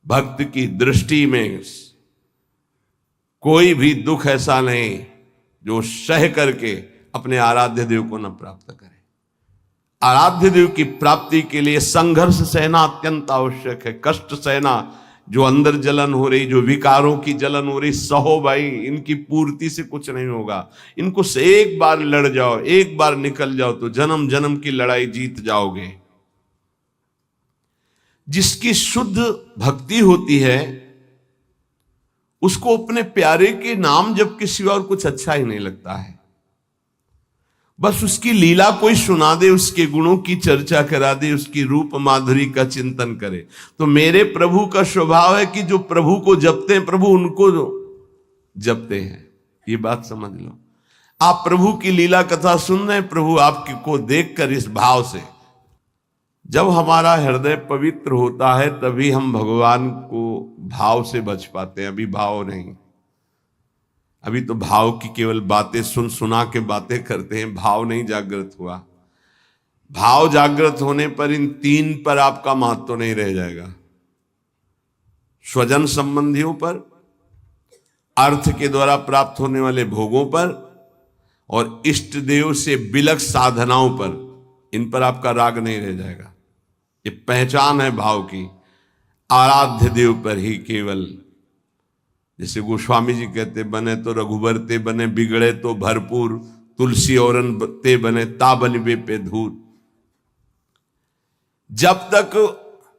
भक्त की दृष्टि में कोई भी दुख ऐसा नहीं जो सह करके अपने आराध्य देव को न प्राप्त करे। आराध्य देव की प्राप्ति के लिए संघर्ष सहना अत्यंत आवश्यक है। कष्ट सहना, जो अंदर जलन हो रही, जो विकारों की जलन हो रही, सहो भाई, इनकी पूर्ति से कुछ नहीं होगा। इनको से एक बार लड़ जाओ, एक बार निकल जाओ तो जन्म जन्म की लड़ाई जीत जाओगे। जिसकी शुद्ध भक्ति होती है उसको अपने प्यारे के नाम जप के सिवा और कुछ अच्छा ही नहीं लगता है। बस उसकी लीला कोई सुना दे, उसके गुणों की चर्चा करा दे, उसकी रूप माधुरी का चिंतन करे। तो मेरे प्रभु का स्वभाव है कि जो प्रभु को जपते हैं प्रभु उनको जपते हैं। ये बात समझ लो। आप प्रभु की लीला कथा सुन रहे हैं, प्रभु आपको देखकर इस भाव से, जब हमारा हृदय पवित्र होता है तभी हम भगवान को भाव से बच पाते हैं। अभी भाव नहीं, अभी तो भाव की केवल बातें सुना के बातें करते हैं, भाव नहीं जागृत हुआ। भाव जागृत होने पर इन तीन पर आपका महत्व तो नहीं रह जाएगा। स्वजन संबंधियों पर, अर्थ के द्वारा प्राप्त होने वाले भोगों पर और इष्ट देव से बिलक साधनाओं पर, इन पर आपका राग नहीं रह जाएगा। ये पहचान है भाव की। आराध्य देव पर ही केवल, जैसे गोस्वामी जी कहते, बने तो रघुबर ते बने, बिगड़े तो भरपूर, तुलसी औरन ते बने, ताबनबे पे धूर। जब तक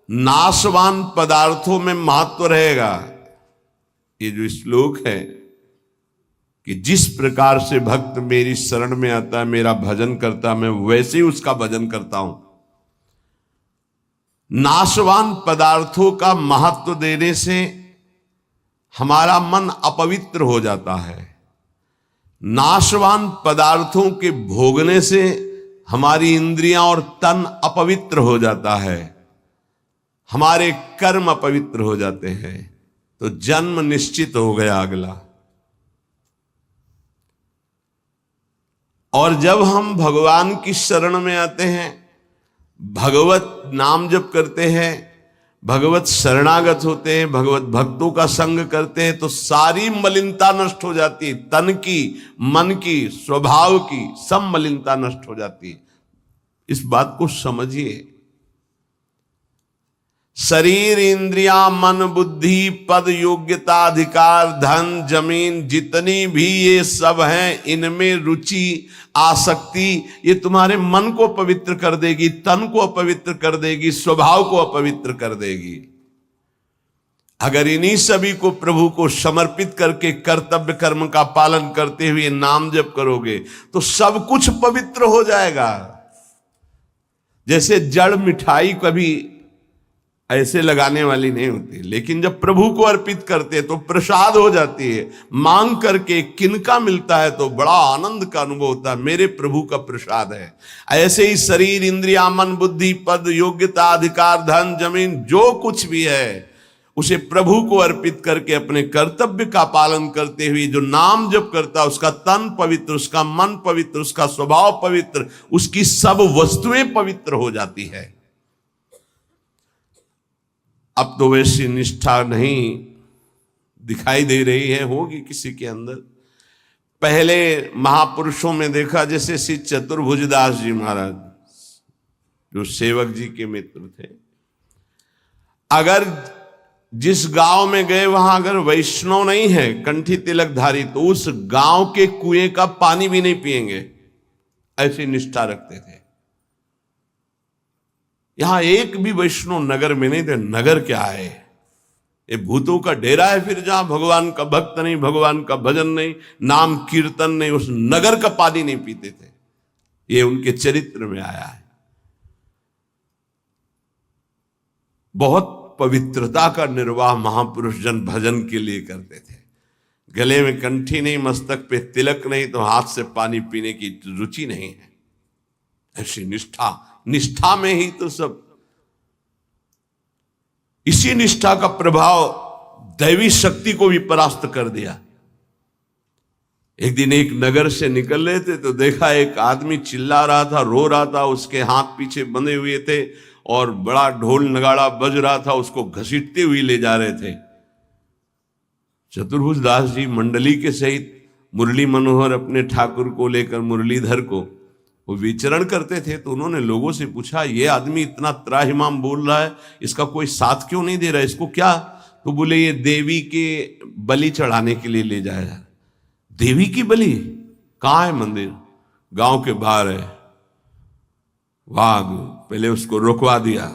नाशवान पदार्थों में महत्व रहेगा, ये जो श्लोक है कि जिस प्रकार से भक्त मेरी शरण में आता है, मेरा भजन करता है, मैं वैसे ही उसका भजन करता हूं। नाशवान पदार्थों का महत्व देने से हमारा मन अपवित्र हो जाता है। नाशवान पदार्थों के भोगने से हमारी इंद्रियां और तन अपवित्र हो जाता है, हमारे कर्म अपवित्र हो जाते हैं, तो जन्म निश्चित हो गया अगला। और जब हम भगवान की शरण में आते हैं, भगवत नाम जप करते हैं, भगवत शरणागत होते हैं, भगवत भक्तों का संग करते हैं, तो सारी मलिनता नष्ट हो जाती है। तन की, मन की, स्वभाव की सब मलिनता नष्ट हो जाती है। इस बात को समझिए। शरीर, इंद्रिया, मन, बुद्धि, पद, योग्यता, अधिकार, धन, जमीन, जितनी भी ये सब हैं, इनमें रुचि, आसक्ति, ये तुम्हारे मन को पवित्र कर देगी, तन को अपवित्र कर देगी, स्वभाव को अपवित्र कर देगी। अगर इन्हीं सभी को प्रभु को समर्पित करके कर्तव्य कर्म का पालन करते हुए नाम जप करोगे तो सब कुछ पवित्र हो जाएगा। जैसे जड़ मिठाई कभी ऐसे लगाने वाली नहीं होती, लेकिन जब प्रभु को अर्पित करते तो प्रसाद हो जाती है। मांग करके किनका मिलता है तो बड़ा आनंद का अनुभव होता है, मेरे प्रभु का प्रसाद है। ऐसे ही शरीर, इंद्रिया, मन, बुद्धि, पद, योग्यता, अधिकार, धन, जमीन, जो कुछ भी है उसे प्रभु को अर्पित करके अपने कर्तव्य का पालन करते हुए जो नाम जप करता है, उसका तन पवित्र, उसका मन पवित्र, उसका स्वभाव पवित्र, उसकी सब वस्तुएं पवित्र हो जाती है। अब तो वैसी निष्ठा नहीं दिखाई दे रही है, होगी किसी के अंदर। पहले महापुरुषों में देखा, जैसे श्री चतुर्भुजदास जी महाराज जो सेवक जी के मित्र थे, अगर जिस गांव में गए वहां अगर वैष्णव नहीं है, कंठी तिलकधारी, तो उस गांव के कुएं का पानी भी नहीं पिएंगे, ऐसी निष्ठा रखते थे। यहां एक भी वैष्णव नगर में नहीं थे। नगर क्या है, ये भूतों का डेरा है। फिर जहां भगवान का भक्त नहीं, भगवान का भजन नहीं, नाम कीर्तन नहीं, उस नगर का पानी नहीं पीते थे। ये उनके चरित्र में आया है। बहुत पवित्रता का निर्वाह महापुरुष जन भजन के लिए करते थे। गले में कंठी नहीं, मस्तक पे तिलक नहीं, तो हाथ से पानी पीने की रुचि नहीं है। ऐसी निष्ठा, निष्ठा में ही तो सब। इसी निष्ठा का प्रभाव दैवी शक्ति को भी परास्त कर दिया। एक दिन एक नगर से निकल रहे थे तो देखा एक आदमी चिल्ला रहा था, रो रहा था, उसके हाथ पीछे बंधे हुए थे और बड़ा ढोल नगाड़ा बज रहा था, उसको घसीटते हुए ले जा रहे थे। चतुर्भुज दास जी मंडली के सहित मुरली मनोहर अपने ठाकुर को लेकर मुरलीधर को वो विचरण करते थे। तो उन्होंने लोगों से पूछा, ये आदमी इतना त्राहिमाम बोल रहा है, इसका कोई साथ क्यों नहीं दे रहा है, इसको क्या? तो बोले ये देवी के बलि चढ़ाने के लिए ले जाया। देवी की बलि? कहाँ है मंदिर? गांव के बाहर है। वाह, पहले उसको रुकवा दिया,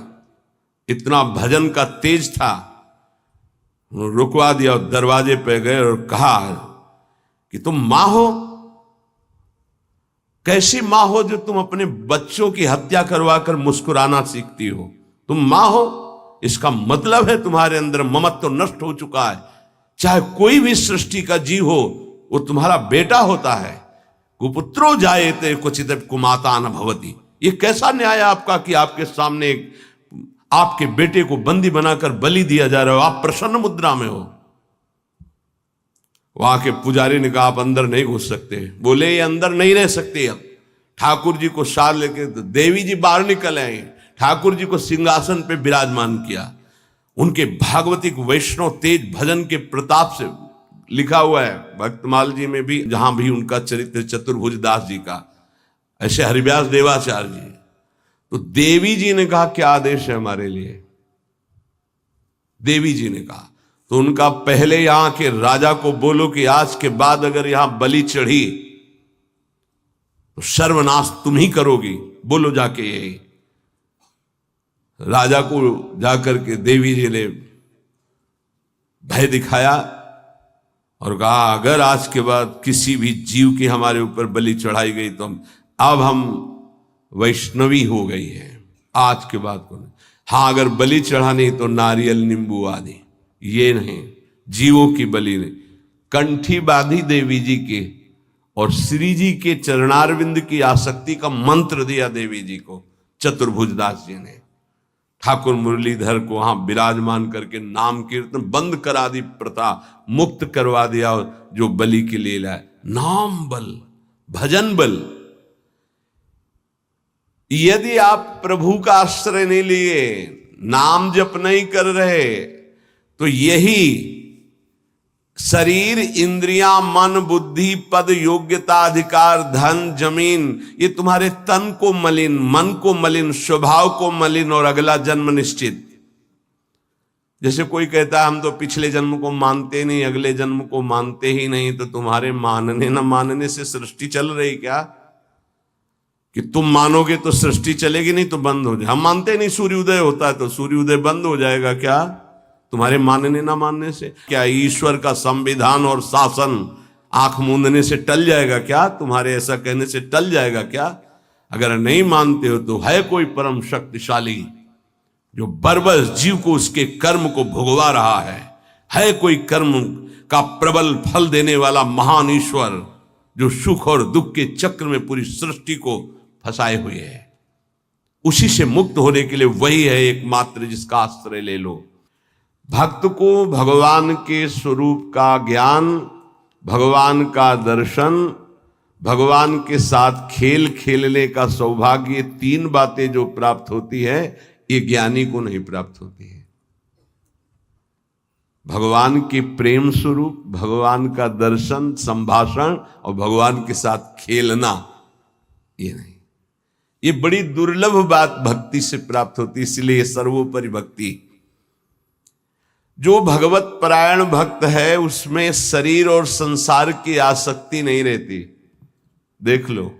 इतना भजन का तेज था, रुकवा दिया और दरवाजे पे गए और कहा कि तुम मां हो? कैसी मां हो जो तुम अपने बच्चों की हत्या करवाकर मुस्कुराना सीखती हो? तुम मां हो, इसका मतलब है तुम्हारे अंदर ममत्व नष्ट हो चुका है। चाहे कोई भी सृष्टि का जीव हो, वो तुम्हारा बेटा होता है। कुपुत्रो जायते क्वचित कुमाता न भवति। ये कैसा न्याय है आपका कि आपके सामने आपके बेटे को बंदी बनाकर बलि दिया जा रहा हो, आप प्रसन्न मुद्रा में हो। वहां के पुजारी ने कहा, आप अंदर नहीं घुस सकते। बोले ये अंदर नहीं रह सकते। अब ठाकुर जी को साथ लेके देवी जी बाहर निकल आए, ठाकुर जी को सिंहासन पे विराजमान किया। उनके भागवतिक वैष्णव तेज भजन के प्रताप से लिखा हुआ है भक्तमाल जी में भी, जहां भी उनका चरित्र चतुर्भुज दास जी का, ऐसे हरिव्यास देवाचार्य जी। तो देवी जी ने कहा, क्या आदेश है हमारे लिए? देवी जी ने कहा, तो उनका पहले यहां के राजा को बोलो कि आज के बाद अगर यहां बलि चढ़ी तो सर्वनाश तुम ही करोगी। बोलो जाके यही। राजा को जाकर के देवी जी ने भय दिखाया और कहा, अगर आज के बाद किसी भी जीव की हमारे ऊपर बलि चढ़ाई गई तो हम वैष्णवी हो गई है, आज के बाद को नहीं। हाँ, अगर बलि चढ़ानी तो नारियल नींबू आदि, ये नहीं, जीवों की बलि नहीं। कंठी बांधी देवी जी के और श्री जी के चरणारविंद की आसक्ति का मंत्र दिया देवी जी को चतुर्भुज दास जी ने। ठाकुर मुरलीधर को वहां विराजमान करके नाम कीर्तन बंद करा दी, प्रथा मुक्त करवा दिया। जो बलि के लिए लाए, नाम बल, भजन बल। यदि आप प्रभु का आश्रय नहीं लिए, नाम जप नहीं कर रहे, तो यही शरीर, इंद्रियां, मन, बुद्धि, पद, योग्यता, अधिकार, धन, जमीन, ये तुम्हारे तन को मलिन, मन को मलिन, स्वभाव को मलिन और अगला जन्म निश्चित। जैसे कोई कहता है हम तो पिछले जन्म को मानते नहीं, अगले जन्म को मानते ही नहीं, तो तुम्हारे मानने न मानने से सृष्टि चल रही क्या? कि तुम मानोगे तो सृष्टि चलेगी, नहीं तो बंद हो जाए। हम मानते नहीं सूर्योदय होता है तो सूर्योदय बंद हो जाएगा क्या तुम्हारे मानने ना मानने से? क्या ईश्वर का संविधान और शासन आंख मूंदने से टल जाएगा क्या? तुम्हारे ऐसा कहने से टल जाएगा क्या? अगर नहीं मानते हो तो है कोई परम शक्तिशाली जो बरबस जीव को उसके कर्म को भुगवा रहा है कोई कर्म का प्रबल फल देने वाला महान ईश्वर जो सुख और दुख के चक्र में पूरी सृष्टि को फंसाए हुए है। उसी से मुक्त होने के लिए वही है एकमात्र जिसका आश्रय ले लो। भक्त को भगवान के स्वरूप का ज्ञान, भगवान का दर्शन, भगवान के साथ खेल खेलने का सौभाग्य, तीन बातें जो प्राप्त होती है, ये ज्ञानी को नहीं प्राप्त होती है। भगवान के प्रेम स्वरूप, भगवान का दर्शन, संभाषण और भगवान के साथ खेलना, ये नहीं। ये बड़ी दुर्लभ बात भक्ति से प्राप्त होती, इसलिए सर्वोपरि भक्ति। जो भगवत परायण भक्त है उसमें शरीर और संसार की आसक्ति नहीं रहती। देख लो,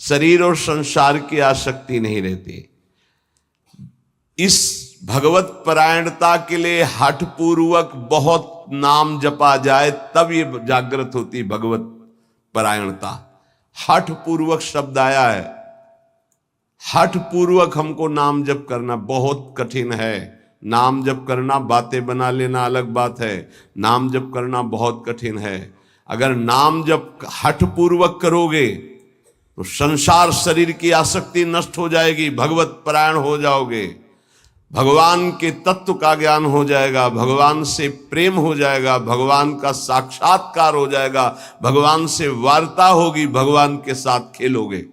शरीर और संसार की आसक्ति नहीं रहती। इस भगवत परायणता के लिए हठ पूर्वक बहुत नाम जपा जाए तब ये जागृत होती भगवत परायणता। हठ पूर्वक शब्द आया है। हठ पूर्वक हमको नाम जप करना बहुत कठिन है। नाम जप करना, बातें बना लेना अलग बात है, नाम जप करना बहुत कठिन है। अगर नाम जप हठ पूर्वक करोगे तो संसार शरीर की आसक्ति नष्ट हो जाएगी, भगवत परायण हो जाओगे, भगवान के तत्व का ज्ञान हो जाएगा, भगवान से प्रेम हो जाएगा, भगवान का साक्षात्कार हो जाएगा, भगवान से वार्ता होगी, भगवान के साथ खेलोगे।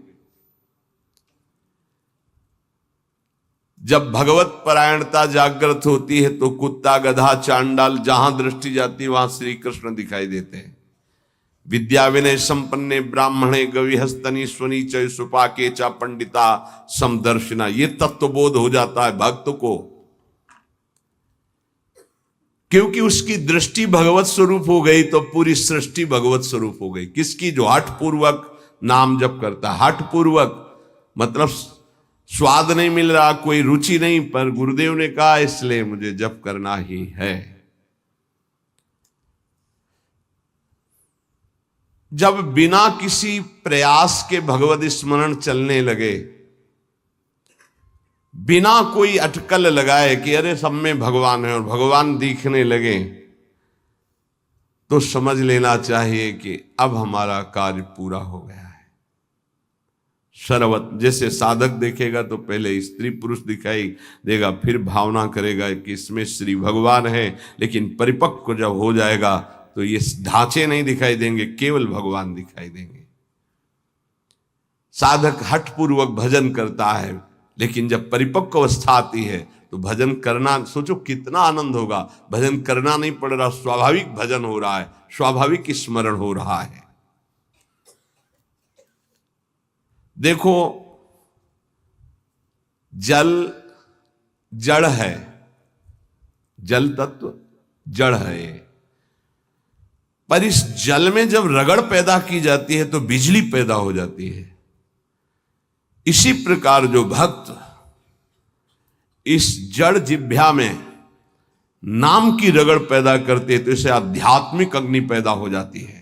जब भगवत परायणता जागृत होती है तो कुत्ता, गधा, चांडाल, जहां दृष्टि जाती है वहां श्री कृष्ण दिखाई देते हैं। विद्या विनय संपन्ने ब्राह्मणे गविहस्तनी स्वनी च सुपाके चा पंडिता समदर्शिना, ये तत्वबोध हो जाता है भक्त को, क्योंकि उसकी दृष्टि भगवत स्वरूप हो गई तो पूरी सृष्टि भगवत स्वरूप हो गई। किसकी? जो हठ पूर्वक नाम जप करता है। हठ पूर्वक मतलब स्वाद नहीं मिल रहा, कोई रुचि नहीं, पर गुरुदेव ने कहा इसलिए मुझे जप करना ही है। जब बिना किसी प्रयास के भगवत स्मरण चलने लगे, बिना कोई अटकल लगाए कि अरे सब में भगवान है और भगवान दिखने लगे, तो समझ लेना चाहिए कि अब हमारा कार्य पूरा हो गया है। सर्वत जैसे साधक देखेगा तो पहले स्त्री पुरुष दिखाई देगा, फिर भावना करेगा कि इसमें श्री भगवान है, लेकिन परिपक्व जब हो जाएगा तो ये ढांचे नहीं दिखाई देंगे, केवल भगवान दिखाई देंगे। साधक हठ पूर्वक भजन करता है, लेकिन जब परिपक्व अवस्था आती है तो भजन करना, सोचो कितना आनंद होगा। भजन करना नहीं पड़ रहा, स्वाभाविक भजन हो रहा है, स्वाभाविक स्मरण हो रहा है। देखो, जल जड़ है, जल तत्व जड़ है, पर इस जल में जब रगड़ पैदा की जाती है तो बिजली पैदा हो जाती है। इसी प्रकार जो भक्त इस जड़ जिह्वा में नाम की रगड़ पैदा करते तो इसे आध्यात्मिक अग्नि पैदा हो जाती है।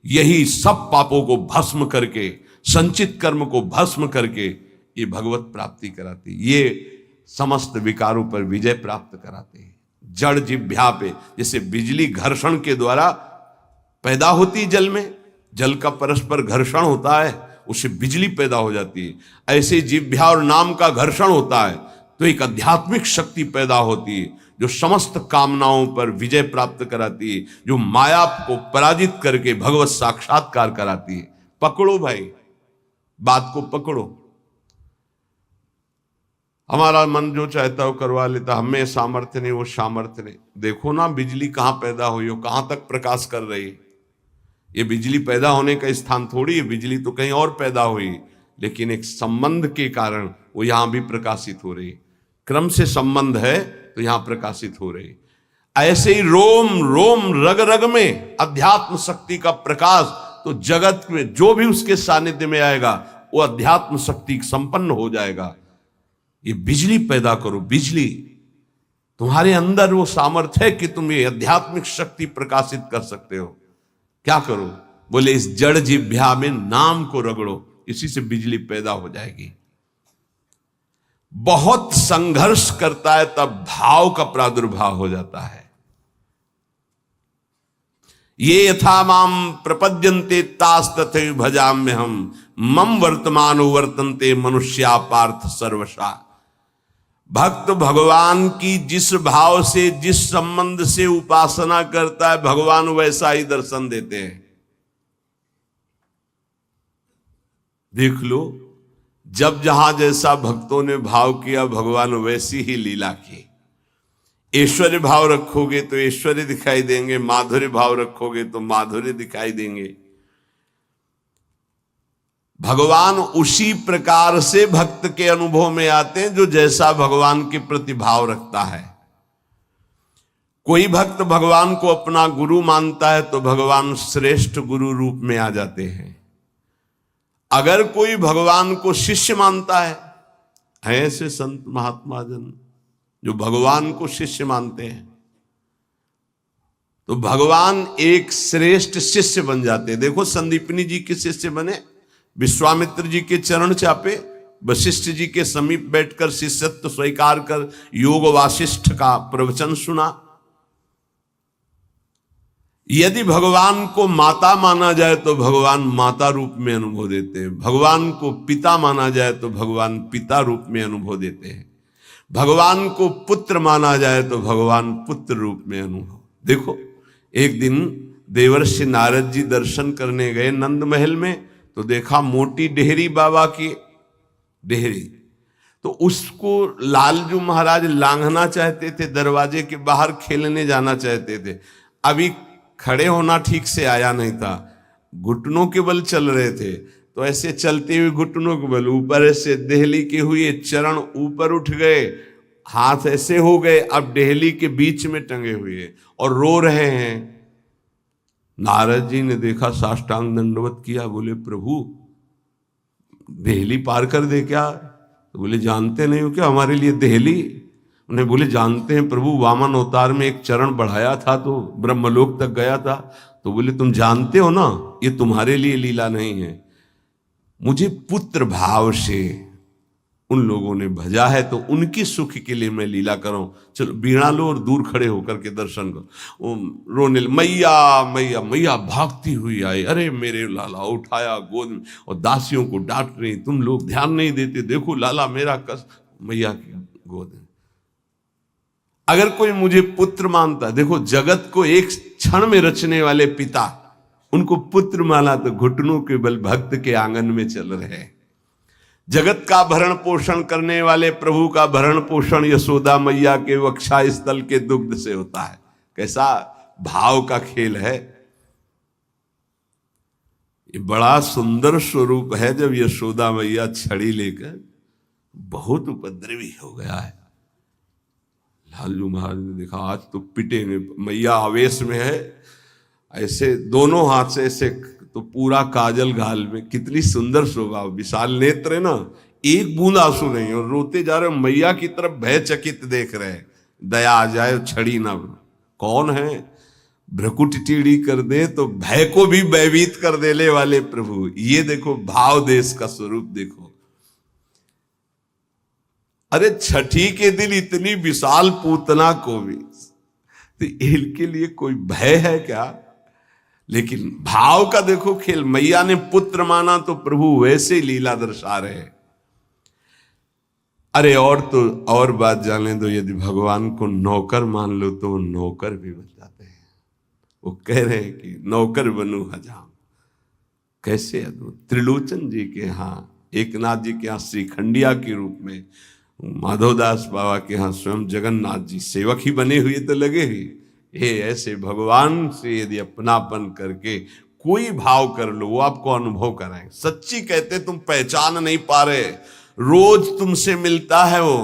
यही सब पापों को भस्म करके, संचित कर्म को भस्म करके ये भगवत प्राप्ति कराती, ये समस्त विकारों पर विजय प्राप्त कराते हैं। जड़ जिह्वा पे जैसे बिजली घर्षण के द्वारा पैदा होती है, जल में जल का परस्पर घर्षण होता है, उससे बिजली पैदा हो जाती है। ऐसे जिह्वा और नाम का घर्षण होता है तो एक आध्यात्मिक शक्ति पैदा होती है जो समस्त कामनाओं पर विजय प्राप्त कराती है, जो माया को पराजित करके भगवत साक्षात्कार कराती है। पकड़ो भाई, बात को पकड़ो। हमारा मन जो चाहता है वो करवा लेता, हमें सामर्थ्य नहीं, वो सामर्थ्य नहीं। देखो ना बिजली कहां पैदा हुई हो, कहां तक प्रकाश कर रही है। ये बिजली पैदा होने का स्थान थोड़ी है, बिजली तो कहीं और पैदा हुई, लेकिन एक संबंध के कारण वो यहां भी प्रकाशित हो रही है। क्रम से संबंध है तो यहां प्रकाशित हो रही। ऐसे ही रोम रोम रग रग में अध्यात्म शक्ति का प्रकाश, तो जगत में जो भी उसके सानिध्य में आएगा वो अध्यात्म शक्ति संपन्न हो जाएगा। ये बिजली पैदा करो, बिजली तुम्हारे अंदर वो सामर्थ्य है कि तुम ये आध्यात्मिक शक्ति प्रकाशित कर सकते हो। क्या करो? बोले इस जड़ जिह्वा में नाम को रगड़ो, इसी से बिजली पैदा हो जाएगी। बहुत संघर्ष करता है तब भाव का प्रादुर्भाव हो जाता है। ये यथा माम प्रपद्यन्ते तास तथैव भजाम्यहम् मम वर्तमानो वर्तन्ते मनुष्या पार्थ सर्वशा। भक्त भगवान की जिस भाव से, जिस संबंध से उपासना करता है, भगवान वैसा ही दर्शन देते हैं। देख लो, जब जहां जैसा भक्तों ने भाव किया, भगवान वैसी ही लीला की। ऐश्वर्य भाव रखोगे तो ऐश्वर्य दिखाई देंगे, माधुर्य भाव रखोगे तो माधुर्य दिखाई देंगे। भगवान उसी प्रकार से भक्त के अनुभव में आते हैं जो जैसा भगवान के प्रति भाव रखता है। कोई भक्त भगवान को अपना गुरु मानता है तो भगवान श्रेष्ठ गुरु रूप में आ जाते हैं। अगर कोई भगवान को शिष्य मानता है, ऐसे संत महात्मा जन जो भगवान को शिष्य मानते हैं, तो भगवान एक श्रेष्ठ शिष्य बन जाते हैं। देखो, संदीपनी जी के शिष्य बने, विश्वामित्र जी के चरण चापे, वशिष्ठ जी के समीप बैठकर शिष्यत्व स्वीकार कर योग वासिष्ठ का प्रवचन सुना। यदि भगवान को माता माना जाए तो भगवान माता रूप में अनुभव देते हैं। भगवान को पिता माना जाए तो भगवान पिता रूप में अनुभव देते हैं। भगवान को पुत्र माना जाए तो भगवान पुत्र रूप में अनुभव। देखो, एक दिन देवर्षि नारद जी दर्शन करने गए नंद महल में, तो देखा मोटी डेहरी बाबा की डेहरी, तो तो उसको लालजू महाराज लांघना चाहते थे, दरवाजे के बाहर खेलने जाना चाहते थे। अभी खड़े होना ठीक से आया नहीं था, घुटनों के बल चल रहे थे, तो ऐसे चलते हुए घुटनों के बल ऊपर ऐसे देहली के हुए, चरण ऊपर उठ गए, हाथ ऐसे हो गए, अब देहली के बीच में टंगे हुए और रो रहे हैं। नारद जी ने देखा, साष्टांग दंडवत किया, बोले प्रभु देहली पार कर दे क्या? तो बोले जानते नहीं हो क्या हमारे लिए देहली? उन्हें बोले जानते हैं प्रभु, वामन अवतार में एक चरण बढ़ाया था तो ब्रह्मलोक तक गया था। तो बोले तुम जानते हो ना ये तुम्हारे लिए लीला नहीं है, मुझे पुत्र भाव से उन लोगों ने भजा है तो उनकी सुख के लिए मैं लीला करूं। चलो बीड़ा लो और दूर खड़े होकर के दर्शन करो। रोने मैया मैया मैया भागती हुई आई, अरे मेरे लाला, उठाया गोद में और दासियों को डांट रही, तुम लोग ध्यान नहीं देते, देखो लाला मेरा कस, मैया की गोद में। अगर कोई मुझे पुत्र मानता, देखो जगत को एक क्षण में रचने वाले पिता उनको पुत्र माना तो घुटनों के बल भक्त के आंगन में चल रहे हैं। जगत का भरण पोषण करने वाले प्रभु का भरण पोषण यशोदा मैया के वक्षा स्थल के दुग्ध से होता है। कैसा भाव का खेल है। ये बड़ा सुंदर स्वरूप है। जब यशोदा मैया छड़ी लेकर, बहुत उपद्रवी हो गया है, लालजू महाराज ने देखा आज तो पिटेंगे। मैया आवेश में है, ऐसे दोनों हाथ से ऐसे, तो पूरा काजल गाल में, कितनी सुंदर शोभा, विशाल नेत्र है ना, एक बूंद आंसू नहीं, और रोते जा रहे, मैया की तरफ भयचकित देख रहे हैं, दया आ जाए छड़ी ना। कौन है? भ्रकुट टीढ़ी कर दे तो भय को भी भयभीत कर देने वाले प्रभु। ये देखो भाव देश का स्वरूप देखो। अरे छठी के दिन इतनी विशाल पूतना को भी, तो इनके लिए कोई भय है क्या? लेकिन भाव का देखो खेल। मैया ने पुत्र माना तो प्रभु वैसे ही लीला दर्शा रहे। अरे और तो और बात जाने दो, यदि भगवान को नौकर मान लो तो वो नौकर भी बन जाते हैं। वो कह रहे हैं कि नौकर बनू हजाम। कैसे अद्भुत। त्रिलोचन जी के यहाँ, एकनाथ जी के यहाँ श्रीखंडिया के रूप में, माधवदास बाबा के यहाँ स्वयं जगन्नाथ जी सेवक ही बने हुए तो लगे ही। ये ऐसे भगवान से यदि अपनापन करके कोई भाव कर लो, वो आपको अनुभव कराएंगे। सच्ची कहते तुम पहचान नहीं पा रहे, रोज तुमसे मिलता है वो,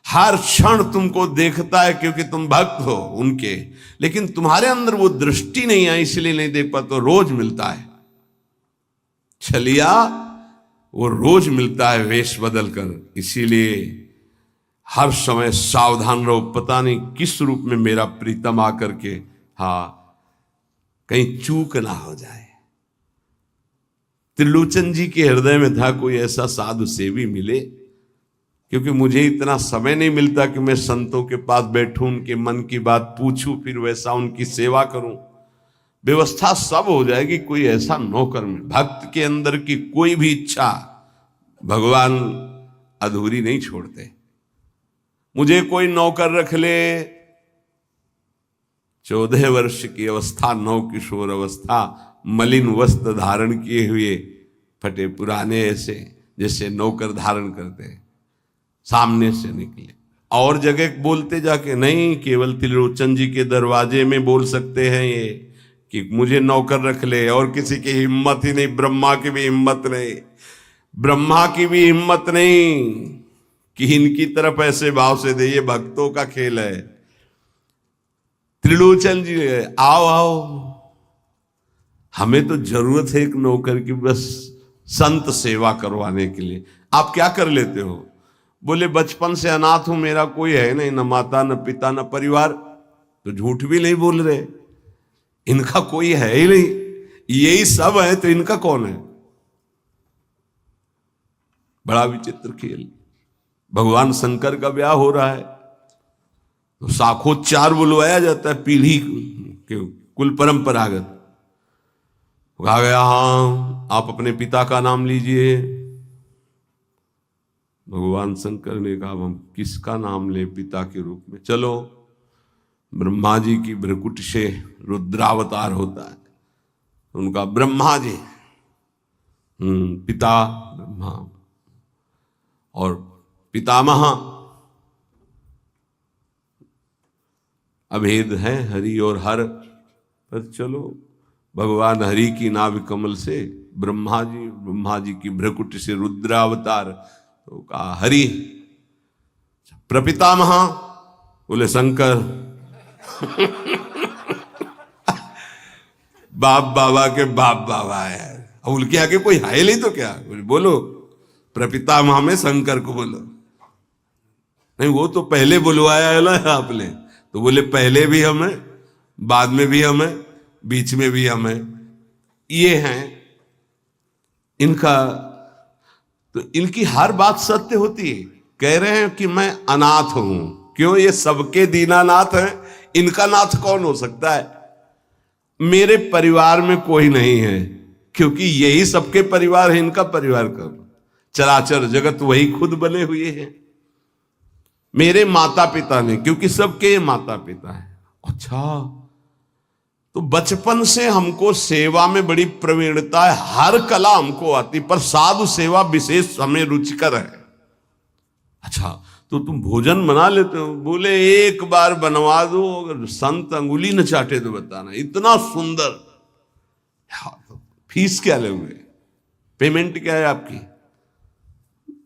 हर क्षण तुमको देखता है क्योंकि तुम भक्त हो उनके, लेकिन तुम्हारे अंदर वो दृष्टि नहीं है इसलिए नहीं देख पाते। रोज मिलता है छलिया, वो रोज मिलता है वेश बदल कर। इसीलिए हर समय सावधान रहो, पता नहीं किस रूप में मेरा प्रीतम आकर के, हाँ, कहीं चूक ना हो जाए। त्रिलोचन जी के हृदय में था कोई ऐसा साधु सेवी मिले, क्योंकि मुझे इतना समय नहीं मिलता कि मैं संतों के पास बैठूं, उनके मन की बात पूछूं, फिर वैसा उनकी सेवा करूं। व्यवस्था सब हो जाएगी, कोई ऐसा नौकर में। भक्त के अंदर की कोई भी इच्छा भगवान अधूरी नहीं छोड़ते। मुझे कोई नौकर रख ले, 14 वर्ष की अवस्था, नौ किशोर अवस्था, मलिन वस्त्र धारण किए हुए, फटे पुराने, ऐसे जैसे नौकर धारण करते हैं, सामने से निकले। और जगह बोलते जाके नहीं, केवल त्रिलोचन जी के दरवाजे में बोल सकते हैं ये कि मुझे नौकर रख ले। और किसी की हिम्मत ही नहीं, ब्रह्मा की भी हिम्मत नहीं, ब्रह्मा की भी हिम्मत नहीं कि इनकी तरफ ऐसे भाव से दे। ये भक्तों का खेल है। त्रिलोचन जी आओ आओ, हमें तो जरूरत है एक नौकर की, बस संत सेवा करवाने के लिए। आप क्या कर लेते हो? बोले बचपन से अनाथ हूं, मेरा कोई है नहीं, न माता न पिता न परिवार। तो झूठ भी नहीं बोल रहे, इनका कोई है ही नहीं, यही सब है तो इनका कौन है? बड़ा विचित्र खेल। भगवान शंकर का ब्याह हो रहा है तो शाखोच्चार बुलवाया जाता है, पीढ़ी के कुल परंपरागत। कहा गया हाँ आप अपने पिता का नाम लीजिए। भगवान शंकर ने कहा हम किसका नाम ले पिता के रूप में? चलो, ब्रह्मा जी की भ्रकुट से रुद्रावतार होता है, उनका ब्रह्मा जी, पिता ब्रह्मा, और पितामह अभेद है हरि और हर, पर चलो भगवान हरि की नाभि कमल से ब्रह्मा जी की भ्रकुटी से रुद्रावतार, तो कहा हरि। प्रपितामह बोले शंकर। बाप बाबा के बाप बाबा है, अब उनके आगे कोई है नहीं तो क्या, बोलो प्रपितामह में शंकर को बोलो। नहीं वो तो पहले बुलवाया है ना आपने, तो बोले पहले भी हम हैं, बाद में भी हम हैं, बीच में भी हम हैं। ये हैं इनका, तो इनकी हर बात सत्य होती है। कह रहे हैं कि मैं अनाथ हूं, क्यों? ये सबके दीनानाथ हैं, इनका नाथ कौन हो सकता है? मेरे परिवार में कोई नहीं है, क्योंकि यही सबके परिवार है, इनका परिवार कब? चराचर जगत वही खुद बने हुए हैं। मेरे माता पिता ने, क्योंकि सबके माता पिता हैं। अच्छा, तो बचपन से हमको सेवा में बड़ी प्रवीणता है, हर कला हमको आती, पर साधु सेवा विशेष हमें रुचिकर है। अच्छा, तो तुम भोजन बना लेते हो? बोले एक बार बनवा दो, अगर संत अंगुली न चाटे तो बताना, इतना सुंदर। फीस क्या लोगे? पेमेंट क्या है आपकी?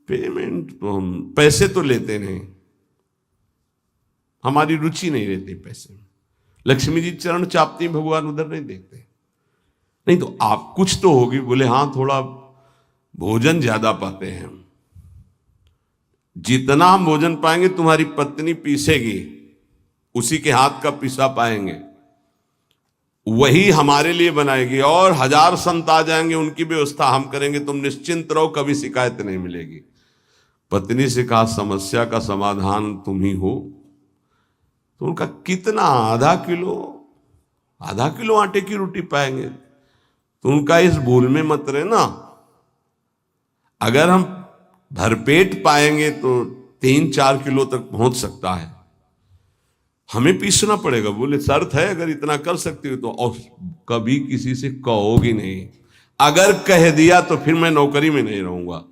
पेमेंट तो हम पैसे तो लेते नहीं, हमारी रुचि नहीं रहती पैसे में। लक्ष्मी जी चरण चापती, भगवान उधर नहीं देखते। नहीं तो आप कुछ तो होगी। बोले हाँ, थोड़ा भोजन ज्यादा पाते हैं हम। जितना हम भोजन पाएंगे तुम्हारी पत्नी पीसेगी, उसी के हाथ का पिसा पाएंगे, वही हमारे लिए बनाएगी। और 1000 संत आ जाएंगे, उनकी व्यवस्था हम करेंगे, तुम निश्चिंत रहो, कभी शिकायत नहीं मिलेगी। पत्नी से कहा समस्या का समाधान तुम ही हो। तो उनका कितना? आधा किलो आटे की रोटी पाएंगे। तो उनका इस भूल में मत रहना, अगर हम भरपेट पाएंगे तो 3-4 किलो तक पहुंच सकता है, हमें पीसना पड़ेगा। बोले शर्त है, अगर इतना कर सकती हो तो। और कभी किसी से कहोगी नहीं, अगर कह दिया तो फिर मैं नौकरी में नहीं रहूंगा।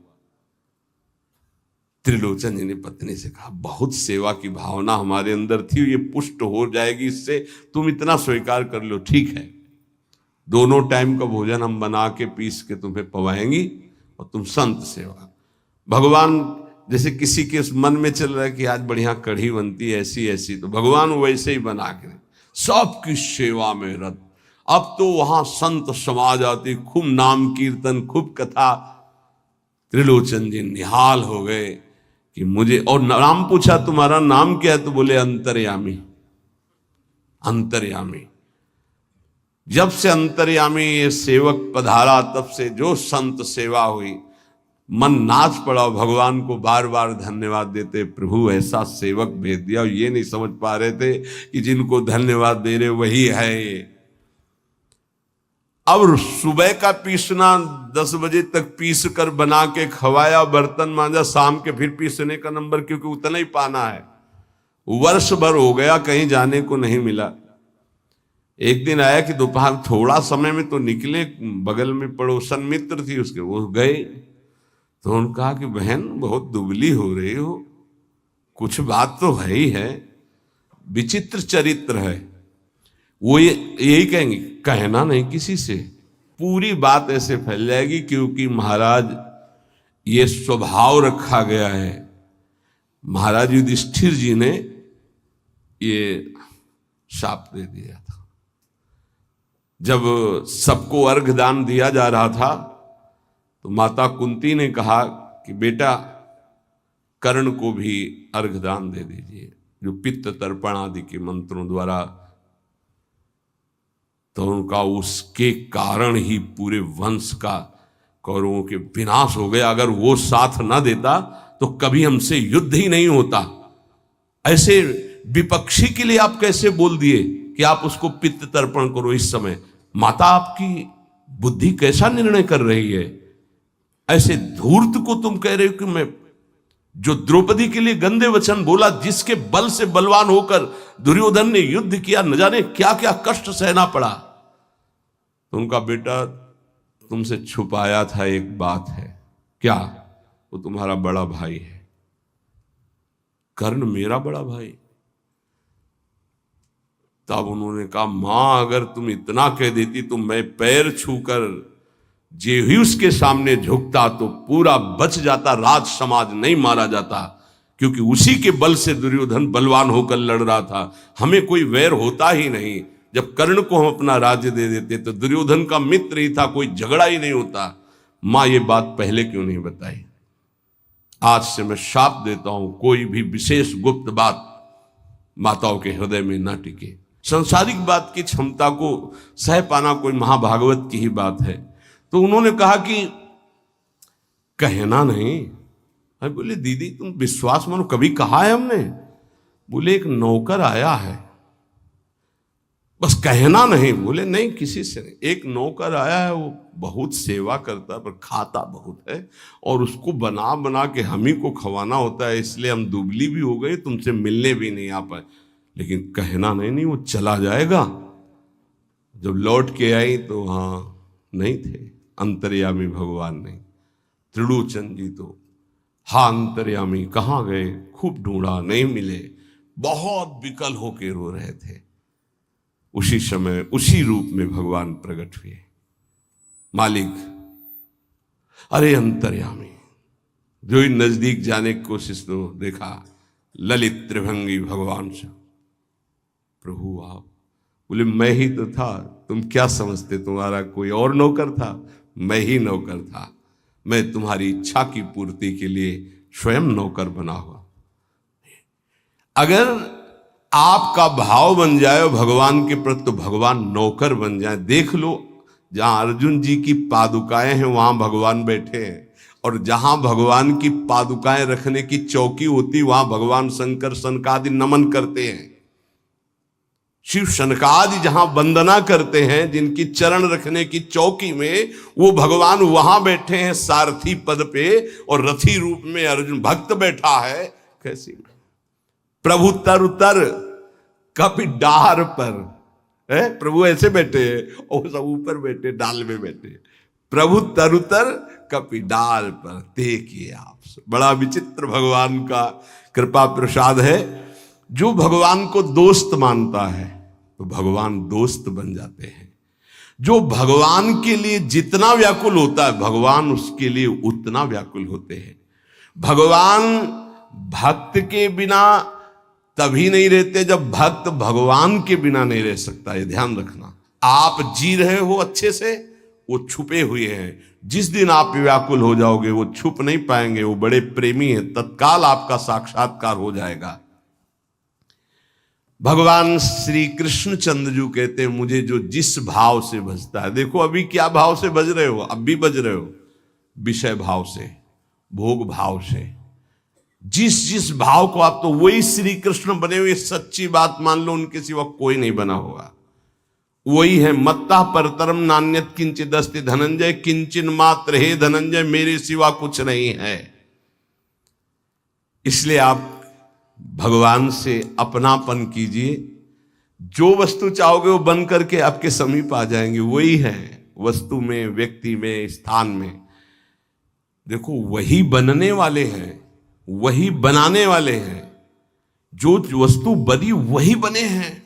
त्रिलोचन जी ने पत्नी से कहा बहुत सेवा की भावना हमारे अंदर थी, ये पुष्ट हो जाएगी इससे, तुम इतना स्वीकार कर लो। ठीक है, दोनों टाइम का भोजन हम बना के पीस के तुम्हें पवाएंगी, और तुम संत सेवा। भगवान जैसे किसी के मन में चल रहा है कि आज बढ़िया कढ़ी बनती है ऐसी ऐसी, तो भगवान वैसे ही बना के सबकी सेवा में रत। अब तो वहां संत समाज आती, खूब नाम कीर्तन, खूब कथा। त्रिलोचन जी निहाल हो गए कि मुझे, और नाम पूछा तुम्हारा नाम क्या है? तो बोले अंतर्यामी। अंतर्यामी, जब से अंतर्यामी ये सेवक पधारा, तब से जो संत सेवा हुई, मन नाच पड़ा। भगवान को बार बार धन्यवाद देते, प्रभु ऐसा सेवक भेज दिया। और ये नहीं समझ पा रहे थे कि जिनको धन्यवाद दे रहे वही है। अब सुबह का पीसना 10 बजे तक पीस कर बना के खवाया, बर्तन मांजा, शाम के फिर पीसने का नंबर, क्योंकि उतना ही पाना है। वर्ष भर हो गया, कहीं जाने को नहीं मिला। एक दिन आया कि दोपहर थोड़ा समय में तो निकले, बगल में पड़ोसन मित्र थी उसके, वो गए। तो उन्होंने कहा कि बहन बहुत दुबली हो रही हो, कुछ बात तो है ही है, विचित्र चरित्र है। वो यही कहेंगे, कहना नहीं किसी से, पूरी बात ऐसे फैल जाएगी, क्योंकि महाराज ये स्वभाव रखा गया है। महाराज युधिष्ठिर जी ने ये शाप दे दिया था। जब सबको अर्घ दान दिया जा रहा था, तो माता कुंती ने कहा कि बेटा कर्ण को भी अर्घदान दे दीजिए, जो पित्त तर्पण आदि के मंत्रों द्वारा। तो उनका उसके कारण ही पूरे वंश का, कौरवों के विनाश हो गया। अगर वो साथ ना देता तो कभी हमसे युद्ध ही नहीं होता। ऐसे विपक्षी के लिए आप कैसे बोल दिए कि आप उसको पित्त तर्पण करो इस समय? माता आपकी बुद्धि कैसा निर्णय कर रही है? ऐसे धूर्त को तुम कह रहे हो कि मैं, जो द्रौपदी के लिए गंदे वचन बोला, जिसके बल से बलवान होकर दुर्योधन ने युद्ध किया, न जाने क्या क्या कष्ट सहना पड़ा। तो उनका बेटा तुमसे छुपाया था एक बात है। क्या? वो तुम्हारा बड़ा भाई है। कर्ण मेरा बड़ा भाई। तब उन्होंने कहा, मां अगर तुम इतना कह देती तो मैं पैर छूकर जे ही उसके सामने झुकता तो पूरा बच जाता, राज समाज नहीं मारा जाता, क्योंकि उसी के बल से दुर्योधन बलवान होकर लड़ रहा था। हमें कोई वैर होता ही नहीं। जब कर्ण को हम अपना राज्य दे देते तो दुर्योधन का मित्र ही था, कोई झगड़ा ही नहीं होता। मां ये बात पहले क्यों नहीं बताई? आज से मैं शाप देता हूं, कोई भी विशेष गुप्त बात माताओं के हृदय में ना टिके। संसारिक बात की क्षमता को सह पाना कोई महाभागवत की ही बात है। तो उन्होंने कहा कि कहना नहीं। अरे बोले दीदी तुम विश्वास मानो, कभी कहा है हमने? बोले एक नौकर आया है, बस कहना नहीं। बोले नहीं, किसी से नहीं। एक नौकर आया है, वो बहुत सेवा करता है पर खाता बहुत है, और उसको बना बना के हम ही को खवाना होता है, इसलिए हम दुबली भी हो गए, तुमसे मिलने भी नहीं आ पाए। लेकिन कहना नहीं, वो चला जाएगा। जब लौट के आई तो हाँ नहीं थे, अंतर्यामी भगवान नहीं। त्रिलोचन जी तो हाँ अंतर्यामी कहाँ गए, खूब ढूंढा नहीं मिले, बहुत विकल होके रो रहे थे। उसी समय उसी रूप में भगवान प्रकट हुए। मालिक, अरे अंतर्यामी, जो ही नजदीक जाने की कोशिश तो देखा ललित त्रिभंगी भगवान से। प्रभु आप? बोले मैं ही तो था, तुम क्या समझते तुम्हारा कोई और नौकर था? मैं ही नौकर था। मैं तुम्हारी इच्छा की पूर्ति के लिए स्वयं नौकर बना हुआ। अगर आपका भाव बन जाए भगवान के प्रति तो भगवान नौकर बन जाए। देख लो, जहां अर्जुन जी की पादुकाएं हैं वहां भगवान बैठे हैं, और जहां भगवान की पादुकाएं रखने की चौकी होती वहां भगवान शंकर सनकादि नमन करते हैं। शिव सनकादि जहां वंदना करते हैं, जिनकी चरण रखने की चौकी में, वो भगवान वहां बैठे हैं सारथी पद पे, और रथी रूप में अर्जुन भक्त बैठा है। कैसी प्रभु तर उतर कपि डार पर है, प्रभु ऐसे बैठे हैं और सब ऊपर बैठे, डाल में बैठे। प्रभु तरुतर कपि डाल पर देखिए आप। बड़ा विचित्र भगवान का कृपा प्रसाद है। जो भगवान को दोस्त मानता है तो भगवान दोस्त बन जाते हैं। जो भगवान के लिए जितना व्याकुल होता है भगवान उसके लिए उतना व्याकुल होते हैं। भगवान भक्त के बिना तभी नहीं रहते जब भक्त भगवान के बिना नहीं रह सकता। ये ध्यान रखना। आप जी रहे हो अच्छे से, वो छुपे हुए हैं। जिस दिन आप व्याकुल हो जाओगे वो छुप नहीं पाएंगे। वो बड़े प्रेमी हैं, तत्काल आपका साक्षात्कार हो जाएगा। भगवान श्री कृष्ण चंद्रजू कहते हैं, मुझे जो जिस भाव से भजता है। देखो अभी क्या भाव से भज रहे हो? अब भी भज रहे हो विषय भाव से, भोग भाव से। जिस भाव को आप, तो वही श्री कृष्ण बने हुए। सच्ची बात मान लो, उनके सिवा कोई नहीं बना होगा। वही है, मत्ता परतरम नान्यत किंचित अस्ति धनंजय, किंचन मात्र हे धनंजय, मेरे सिवा कुछ नहीं है। इसलिए आप भगवान से अपनापन कीजिए। जो वस्तु चाहोगे वो बन करके आपके समीप आ जाएंगे। वही है, वस्तु में, व्यक्ति में, स्थान में। देखो वही बनने वाले हैं, वही बनाने वाले हैं। जो वस्तु बनी वही बने हैं,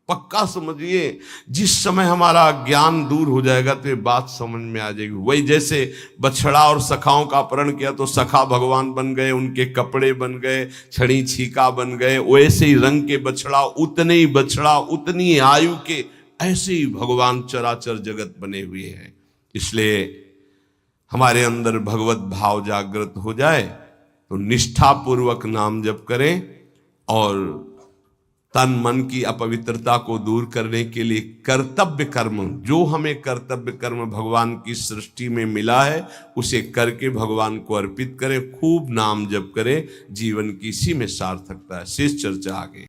पक्का समझिए। जिस समय हमारा ज्ञान दूर हो जाएगा तो ये बात समझ में आ जाएगी। वही जैसे बछड़ा और सखाओं का अपहरण किया तो सखा भगवान बन गए, उनके कपड़े बन गए, छड़ी छीका बन गए। वैसे ही रंग के बछड़ा, उतने ही बछड़ा, उतनी आयु के, ऐसे ही भगवान चराचर जगत बने हुए हैं। इसलिए हमारे अंदर भगवत भाव जागृत हो जाए तो निष्ठापूर्वक नाम जप करें, और तन मन की अपवित्रता को दूर करने के लिए कर्तव्य कर्म, जो हमें कर्तव्य कर्म भगवान की सृष्टि में मिला है उसे करके भगवान को अर्पित करें। खूब नाम जप करें, जीवन की इसी में सार्थकता है। शेष चर्चा आगे।